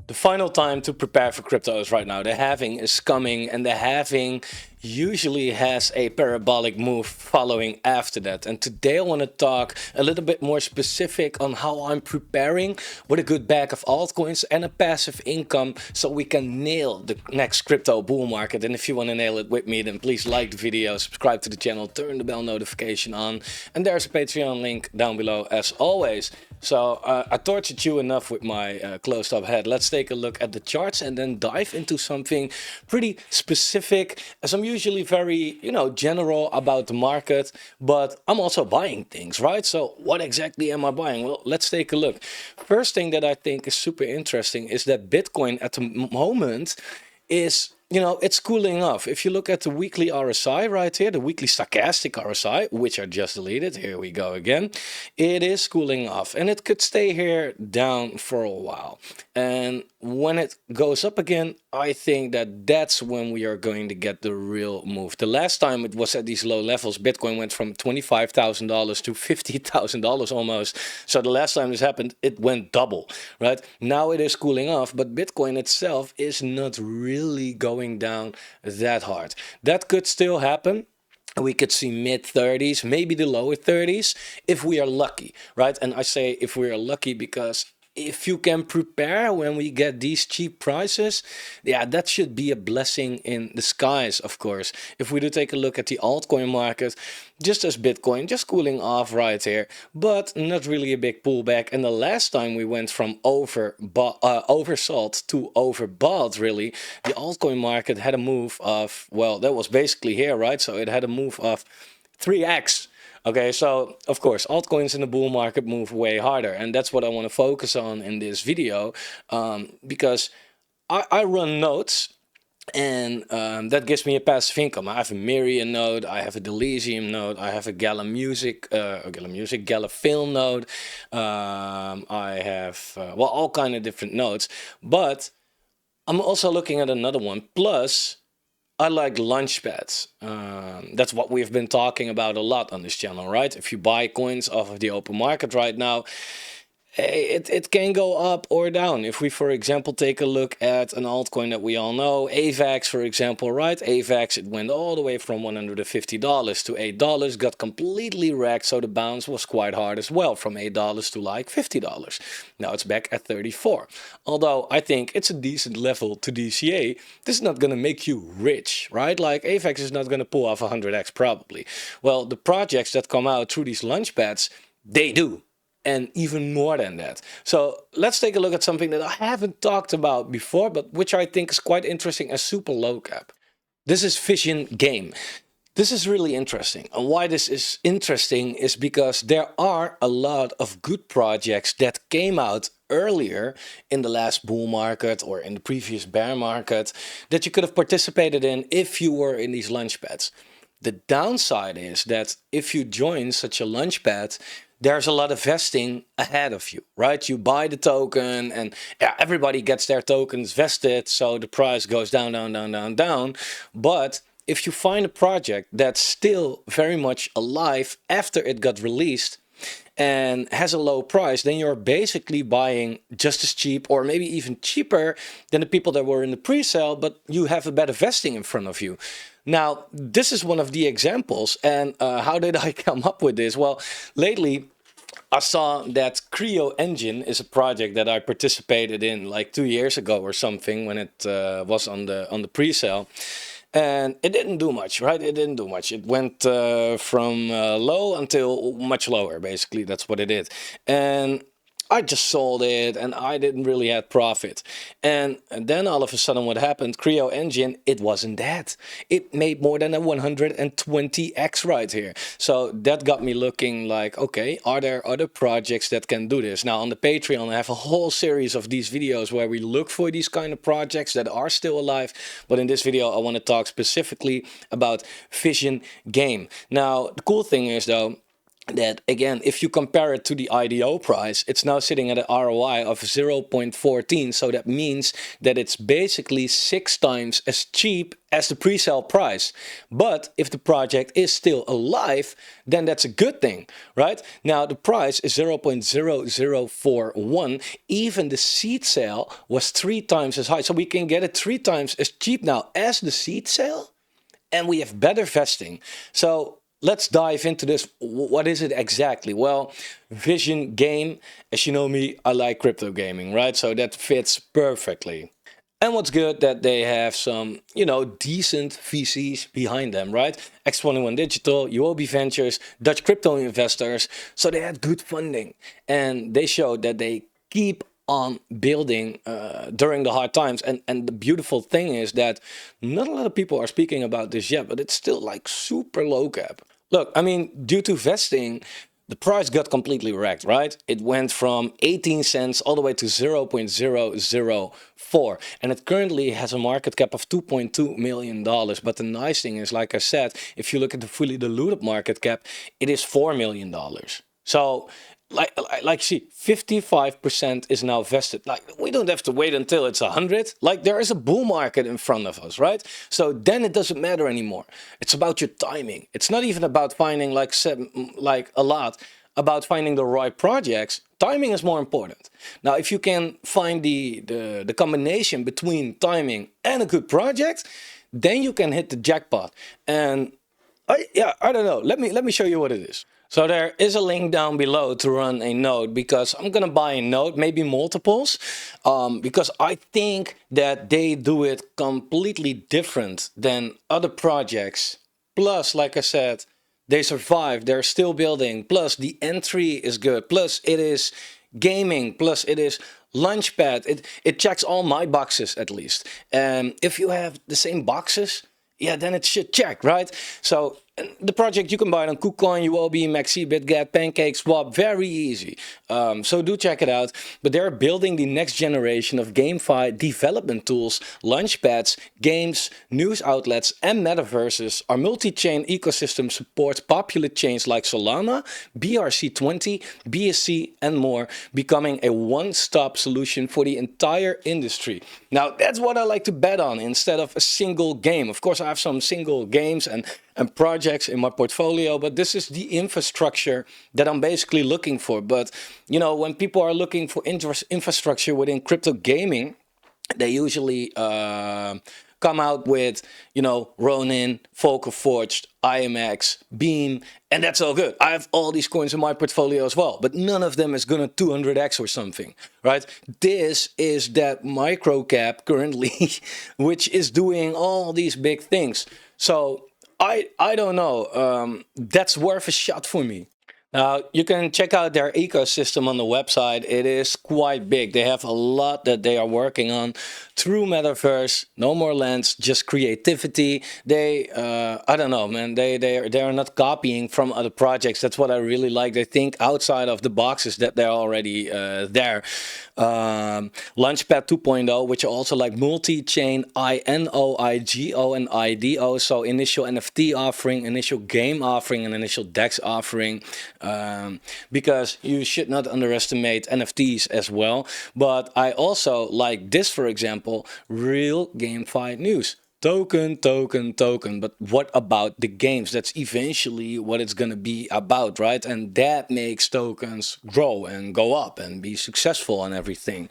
The final time to prepare for crypto is right now. The halving is coming, and the halving usually has a parabolic move following after that. And today I want to talk a little bit more specific on how I'm preparing with a good bag of altcoins and a passive income so we can nail the next crypto bull market. And if you want to nail it with me, then please like the video, subscribe to the channel, turn the bell notification on, and there's a Patreon link down below as always. So I tortured you enough with my closed up head. Let's take a look at the charts and then dive into something pretty specific, as I'm usually very, general about the market, but I'm also buying things, right? So what exactly am I buying? Well, let's take a look. First thing that I think is super interesting is that Bitcoin at the moment is, it's cooling off. If you look at the weekly RSI right here, the weekly stochastic RSI, which I just deleted, here we go again, it is cooling off and it could stay here down for a while. And when it goes up again, I think that that's when we are going to get the real move. The last time it was at these low levels, Bitcoin went from $25,000 to $50,000 almost. So the last time this happened, it went double, right? Now it is cooling off, but Bitcoin itself is not really going down that hard. That could still happen. We could see mid 30s, maybe the lower 30s, if we are lucky, right? And I say if we are lucky because if you can prepare when we get these cheap prices, yeah, that should be a blessing in disguise, of course. If we do take a look at the altcoin market, just as Bitcoin, just cooling off right here, but not really a big pullback. And the last time we went from oversold to overbought, really, the altcoin market had a move of, well, that was basically here, right? So it had a move of 3x. Okay, so of course, altcoins in the bull market move way harder, and that's what I want to focus on in this video, because I run nodes, and that gives me a passive income. I have a Miriam node, I have a Delesium node, I have a Gala Film node, I have well, all kind of different nodes, but I'm also looking at another one. Plus, I like Launchpads. That's what we've been talking about a lot on this channel, right? If you buy coins off of the open market right now, it can go up or down. If we, for example, take a look at an altcoin that we all know, AVAX, for example, right? AVAX, it went all the way from $150 to $8, got completely wrecked, so the bounce was quite hard as well, from $8 to like $50. Now it's back at 34. Although I think it's a decent level to DCA, this is not going to make you rich, right? Like AVAX is not going to pull off 100x probably. Well, the projects that come out through these Launchpads, they do. And even more than that. So let's take a look at something that I haven't talked about before, but which I think is quite interesting as super Lowcap. This is VisionGame. This is really interesting. And why this is interesting is because there are a lot of good projects that came out earlier in the last bull market or in the previous bear market that you could have participated in if you were in these Launchpads. The downside is that if you join such a Launchpad, there's a lot of vesting ahead of you, right? You buy the token and yeah, everybody gets their tokens vested, so the price goes down, down, down, down, down. But if you find a project that's still very much alive after it got released and has a low price, then you're basically buying just as cheap or maybe even cheaper than the people that were in the pre-sale, but you have a better vesting in front of you. Now, this is one of the examples. And how did I come up with this? Well, lately I saw that Creo Engine is a project that I participated in like 2 years ago or something when it was on the pre-sale. And it didn't do much, right? It didn't do much. It went from low until much lower, basically. That's what it did. And I just sold it and I didn't really have profit. And then all of a sudden what happened, Creo Engine, it wasn't that. It made more than a 120x right here. So that got me looking like, okay, are there other projects that can do this? Now on the Patreon, I have a whole series of these videos where we look for these kind of projects that are still alive. But in this video, I want to talk specifically about VisionGame. Now, the cool thing is though, that again, if you compare it to the IDO price, it's now sitting at an ROI of 0.14. So that means that it's basically 6 times as cheap as the pre-sale price. But if the project is still alive, then that's a good thing, right? Now the price is 0.0041. Even the seed sale was 3 times as high. So we can get it 3 times as cheap now as the seed sale, and we have better vesting. So let's dive into this. What is it exactly? Well, VisionGame, as you know me, I like crypto gaming, right? So that fits perfectly. And what's good that they have some, decent VCs behind them, right? X21 Digital, Huobi Ventures, Dutch crypto investors. So they had good funding, and they showed that they keep on building during the hard times. And the beautiful thing is that not a lot of people are speaking about this yet, but it's still like super low cap. Look, I mean, due to vesting, the price got completely wrecked, right? It went from 18 cents all the way to 0.004. And it currently has a market cap of $2.2 million. But the nice thing is, like I said, if you look at the fully diluted market cap, it is $4 million. So like see, 55% is now vested. Like, we don't have to wait until it's 100. Like, there is a bull market in front of us, right? So then it doesn't matter anymore. It's about your timing. It's not even about finding about finding the right projects. Timing is more important. Now, if you can find the combination between timing and a good project, then you can hit the jackpot. And I don't know. Let me show you what it is. So there is a link down below to run a node, because I'm gonna buy a node, maybe multiples, because I think that they do it completely different than other projects. Plus, like I said, they survive, they're still building, plus the entry is good, plus it is gaming, plus it is Launchpad. It checks all my boxes at least. And if you have the same boxes, yeah, then it should check, right? So the project, you can buy it on Kucoin, Huobi, Maxi, BitGet, Pancake, Swap, very easy. So do check it out. But they're building the next generation of GameFi development tools, launchpads, games, news outlets, and metaverses. Our multi-chain ecosystem supports popular chains like Solana, BRC20, BSC, and more, becoming a one-stop solution for the entire industry. Now, that's what I like to bet on instead of a single game. Of course, I have some single games and projects in my portfolio, but this is the infrastructure that I'm basically looking for. But when people are looking for infrastructure within crypto gaming, they usually come out with Ronin, Volker Forged, IMX, Beam, and that's all good. I have all these coins in my portfolio as well, but none of them is gonna 200x or something, right? This is that micro cap currently, which is doing all these big things. So I don't know. That's worth a shot for me. Now, you can check out their ecosystem on the website. It is quite big. They have a lot that they are working on. True metaverse, no more lands, just creativity. They, I don't know, man. They are not copying from other projects. That's what I really like. They think outside of the boxes that they're already there. Launchpad 2.0, which are also like multi-chain INOIGO and IDO. So initial NFT offering, initial game offering, and initial DEX offering. Because you should not underestimate NFTs as well. But I also like this, for example, real GameFi news. Token, token, token. But what about the games? That's eventually what it's going to be about, right? And that makes tokens grow and go up and be successful and everything.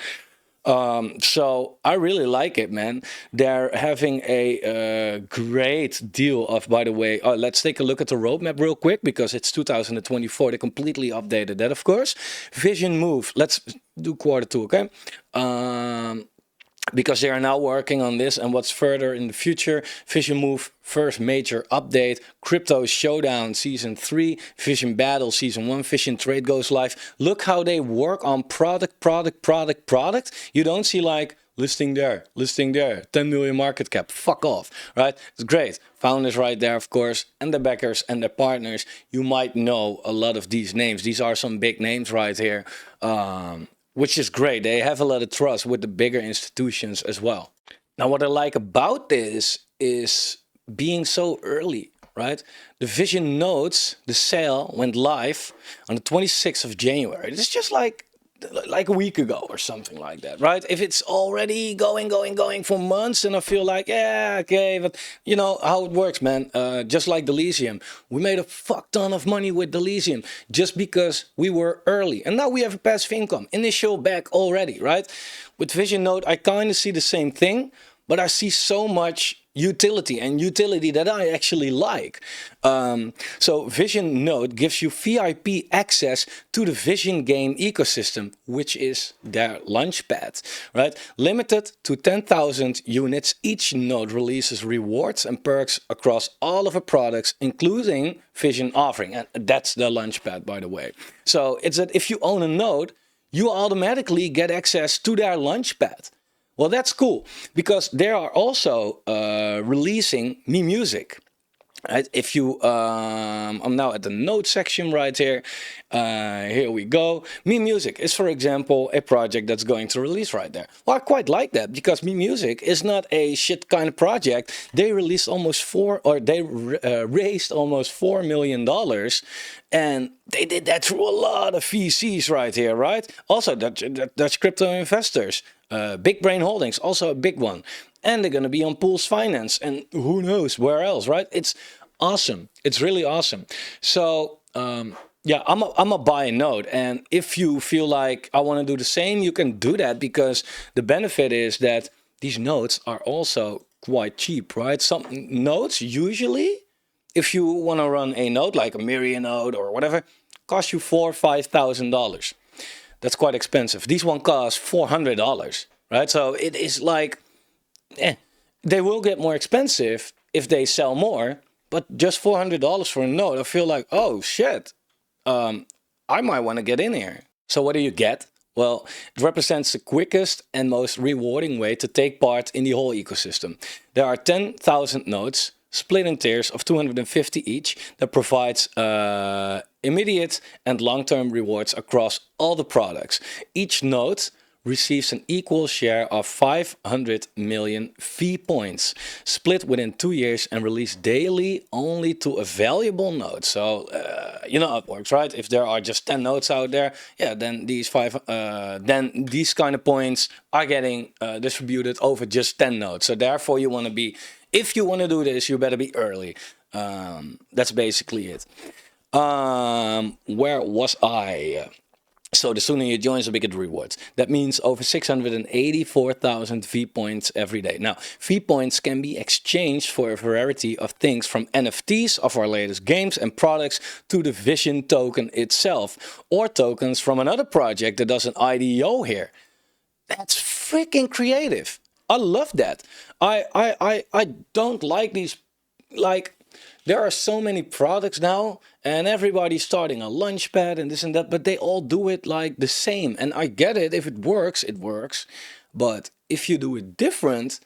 So I really like it, man. They're having a great deal of, by the way, let's take a look at the roadmap real quick, because it's 2024. They completely updated that, of course. Vision Move. Let's do Q2, okay? Because they are now working on this, and what's further in the future. Vision Move first major update, Crypto Showdown Season 3, Vision Battle Season 1, Vision Trade goes live. Look how they work on product. You don't see like listing there, 10 million market cap, fuck off, right? It's great. Founders right there, of course, and the backers and the partners. You might know a lot of these names. These are some big names right here. Which is great. They have a lot of trust with the bigger institutions as well. Now, what I like about this is being so early, right? The Vision nodes, the sale went live on the 26th of January. It's just like a week ago or something like that, right? If it's already going for months, and I feel like, yeah, okay, but you know how it works, man. Just like Delicium, we made a fuck ton of money with Delicium just because we were early, and now we have a passive income, initial back already, right? With Vision Node, I kind of see the same thing, but I see so much utility that I actually like. So Vision Node gives you VIP access to the VisionGame ecosystem, which is their Launchpad, right? Limited to 10,000 units, each node releases rewards and perks across all of the products, including Vision offering, and that's the Launchpad, by the way. So it's that if you own a node, you automatically get access to their Launchpad. Well, that's cool because they are also releasing Me Music. Right? If you, I'm now at the note section right here. Here we go. Me Music is, for example, a project that's going to release right there. Well, I quite like that because Me Music is not a shit kind of project. They released almost raised almost $4 million, and they did that through a lot of VCs right here, right? Also, that's crypto investors. Big Brain Holdings, also a big one. And they're going to be on Pools Finance and who knows where else, right? It's awesome. It's really awesome. So, yeah, I'm a buy a node. And if you feel like I want to do the same, you can do that because the benefit is that these nodes are also quite cheap, right? Some nodes usually, if you want to run a node like a Myriad node or whatever, cost you $4,000 or $5,000. That's quite expensive. These one cost $400, right? So it is like, they will get more expensive if they sell more, but just $400 for a node, I feel like, oh shit, I might want to get in here. So what do you get? Well, it represents the quickest and most rewarding way to take part in the whole ecosystem. There are 10,000 nodes split in tiers of 250 each that provides immediate and long-term rewards across all the products. Each node receives an equal share of 500 million V points, split within 2 years and released daily only to a valuable node. So you know how it works, right? If there are just 10 nodes out there, yeah, then these kind of points are getting distributed over just 10 nodes. So therefore, you want to be, if you want to do this, you better be early. That's basically it. Where was I? So the sooner you join, the bigger the rewards. That means over 684,000 V points every day. Now, V points can be exchanged for a variety of things from NFTs of our latest games and products to the Vision token itself, or tokens from another project that does an IDO here. That's freaking creative. I love that. I don't like these, like, there are so many products now and everybody's starting a Launchpad and this and that, but they all do it like the same. And I get it. If it works, it works. But if you do it different,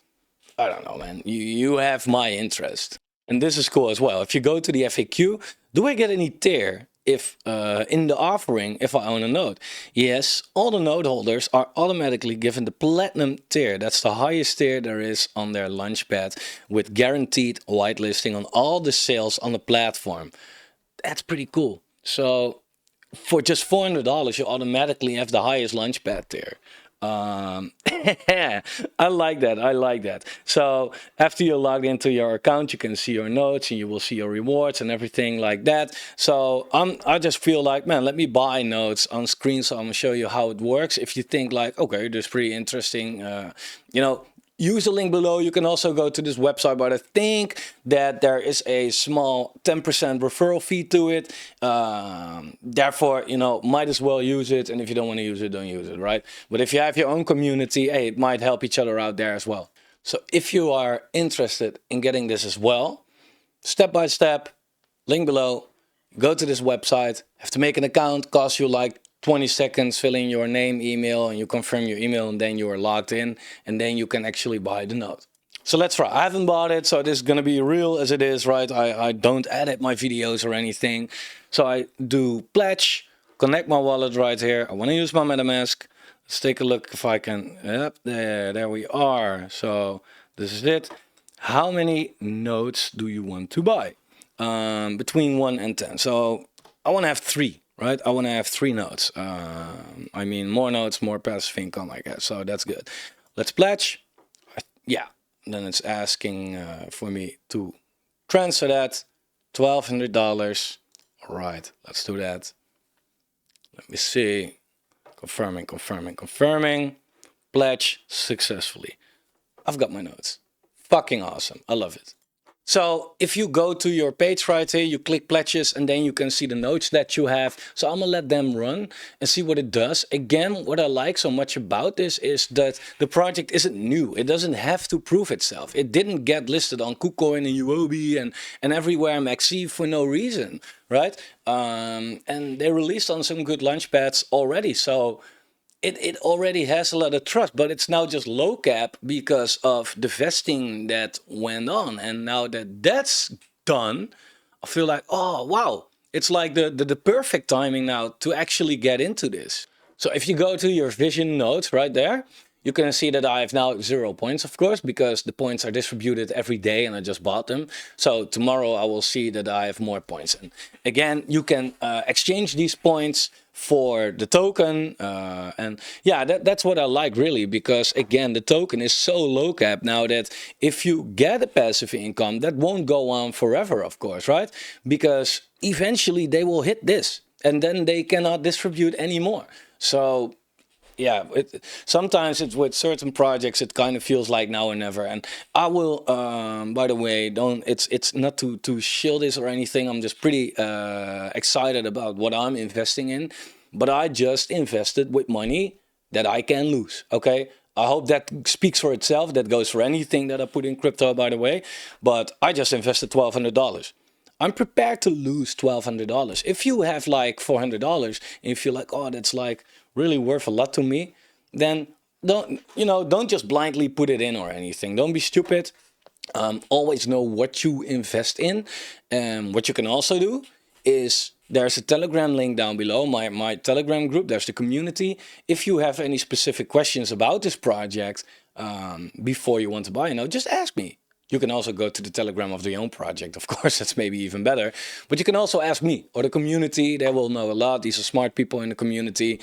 I don't know, man, you have my interest. And this is cool as well. If you go to the FAQ, do I get any tier if in the offering if I own a node? Yes, all the node holders are automatically given the platinum tier. That's the highest tier there is on their Launchpad, with guaranteed whitelisting on all the sales on the platform. That's pretty cool. So for just $400, you automatically have the highest Launchpad tier. I like that. I like that. So after you log into your account, you can see your notes and you will see your rewards and everything like that. So I just feel like, man, let me buy notes on screen. So I'm gonna show you how it works. If you think like, okay, this is pretty interesting, you know, use the link below. You can also go to this website, but I think that there is a small 10% referral fee to it. Therefore, you know, might as well use it. And if you don't want to use it, don't use it, right? But if you have your own community, hey, it might help each other out there as well. So if you are interested in getting this as well, step by step, link below, go to this website, have to make an account, costs you like 20 seconds, fill in your name, email, and you confirm your email, and then you are logged in, and then you can actually buy the node. So let's try. I haven't bought it, so this is going to be real as it is, right? I don't edit my videos or anything. So I do pledge, connect my wallet right here. I want to use my MetaMask. Let's take a look if I can. Yep, there we are. So this is it. How many nodes do you want to buy? between 1 and 10. So I want to have 3, right? I want to have 3 nodes. I mean, more nodes, more passive income, I guess. So that's good. Let's pledge. Yeah. Then it's asking for me to transfer that $1,200. All right, let's do that. Let me see. Confirming. Pledge successfully. I've got my notes. Fucking awesome. I love it. So if you go to your page right here, you click pledges and then you can see the nodes that you have. So I'm gonna let them run and see what it does. Again, what I like so much about this is that the project isn't new. It doesn't have to prove itself. It didn't get listed on Kucoin and Huobi and everywhere maxi for no reason, right? And they released on some good launchpads already. So it already has a lot of trust, but it's now just Lowcap because of the vesting that went on. And now that that's done, I feel like, oh, wow. It's like the perfect timing now to actually get into this. So if you go to your Vision nodes right there, you can see that I have now 0 points, of course, because the points are distributed every day and I just bought them. So tomorrow I will see that I have more points. And again, you can exchange these points for the token. And yeah, that's what I like really, because again, the token is so low cap now that if you get a passive income, that won't go on forever, of course, right? Because eventually they will hit this and then they cannot distribute anymore. So yeah, sometimes it's with certain projects it kind of feels like now or never. And I will by the way, don't it's not to shill this or anything. I'm just pretty excited about what I'm investing in, but I just invested with money that I can lose. Okay, I hope that speaks for itself. That goes for anything that I put in crypto, by the way. But I just invested $1,200. I'm prepared to lose $1,200. If you have like $400 and you feel like, oh, that's like really worth a lot to me, then don't just blindly put it in or anything. Don't be stupid. Always know what you invest in. What you can also do is there's a Telegram link down below, my Telegram group. There's the community. If you have any specific questions about this project before you want to buy, just ask me. You can also go to the Telegram of the own project, of course, that's maybe even better. But you can also ask me or the community. They will know a lot. These are smart people in the community.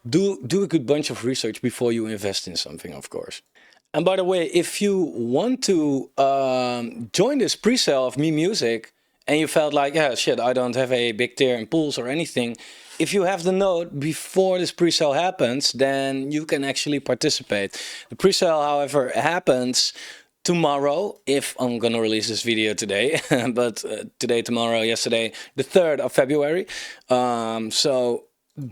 Do a good bunch of research before you invest in something, of course. And by the way, if you want to join this pre-sale of Me Music and you felt like, yeah, shit, I don't have a big tier in pools or anything, if you have the node before this pre-sale happens, then you can actually participate. The pre-sale, however, happens tomorrow, if I'm gonna release this video today, but today, tomorrow, yesterday, the 3rd of February. So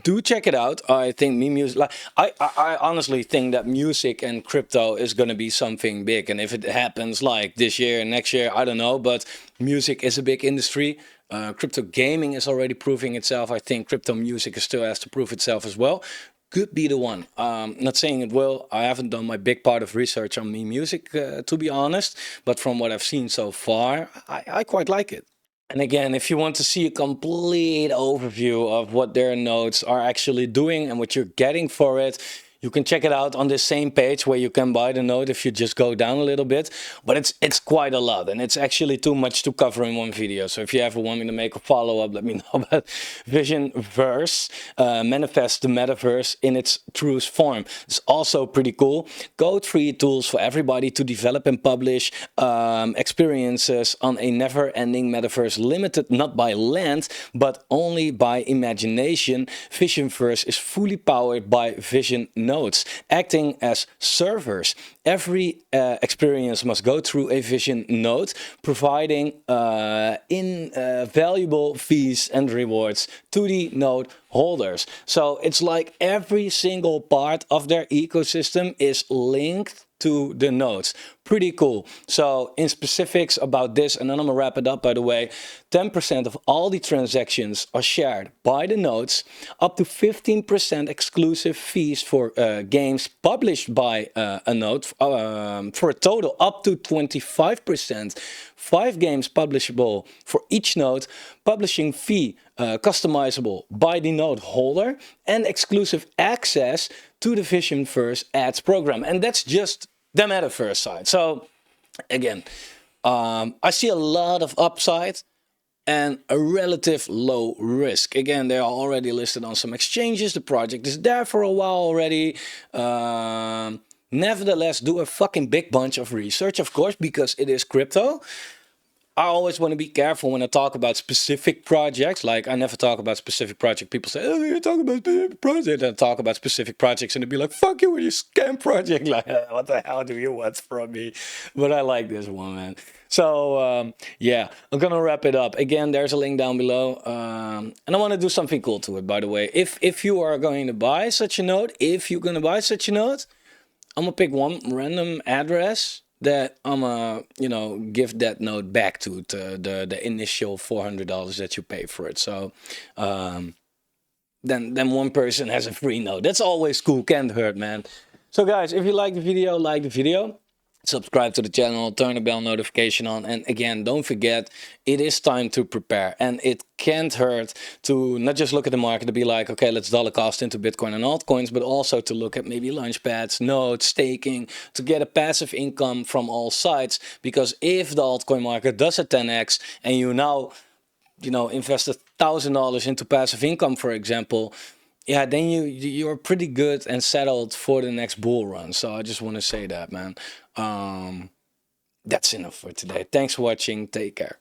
do check it out. I think Me Music, like, I honestly think that music and crypto is gonna be something big. And if it happens like this year, next year, I don't know, but music is a big industry. Crypto gaming is already proving itself. I think crypto music still has to prove itself as well. Could be the one. Not saying it will. I haven't done my big part of research on Me Music, to be honest. But from what I've seen so far, I quite like it. And again, if you want to see a complete overview of what their nodes are actually doing and what you're getting for it, you can check it out on this same page where you can buy the node if you just go down a little bit. But it's quite a lot, and it's actually too much to cover in one video. So if you ever want me to make a follow-up, let me know about Visionverse, manifest the metaverse in its truest form. It's also pretty cool. Code-free tools for everybody to develop and publish experiences on a never-ending metaverse, limited not by land, but only by imagination. Visionverse is fully powered by Vision nodes, acting as servers. Every experience must go through a Vision node, providing invaluable fees and rewards to the node holders. So it's like every single part of their ecosystem is linked to the nodes. Pretty cool. So in specifics about this, and then I'm gonna wrap it up, by the way, 10% of all the transactions are shared by the nodes, up to 15% exclusive fees for games published by a node, for a total up to 25%, 5 games publishable for each node, publishing fee customizable by the node holder, and exclusive access to the Visionverse ads program. And that's just the metaverse side. So again, I see a lot of upside. and a relative low risk. Again, they are already listed on some exchanges. The project is there for a while already. Nevertheless, do a fucking big bunch of research, of course, because it is crypto. I always want to be careful when I talk about specific projects. Like, I never talk about specific project. People say, oh, you're talking about specific project. And I talk about specific projects and they'd be like, fuck you with your scam project. Like, what the hell do you want from me? But I like this one, man. So, yeah, I'm going to wrap it up. Again, there's a link down below. And I want to do something cool to it, by the way. If you are going to buy such a node, I'm going to pick one random address that I'm give that node back to the initial $400 that you pay for it. So then one person has a free node. That's always cool, can't hurt, man. So guys, if you like the video, subscribe to the channel, turn the bell notification on, and again, don't forget, it is time to prepare, and it can't hurt to not just look at the market to be like, okay, let's dollar cost into Bitcoin and altcoins, but also to look at maybe launchpads, nodes, staking, to get a passive income from all sides. Because if the altcoin market does a 10x and you now invested $1,000 into passive income, for example, yeah, then you're pretty good and settled for the next bull run. So I just want to say that, man. That's enough for today. Thanks for watching. Take care.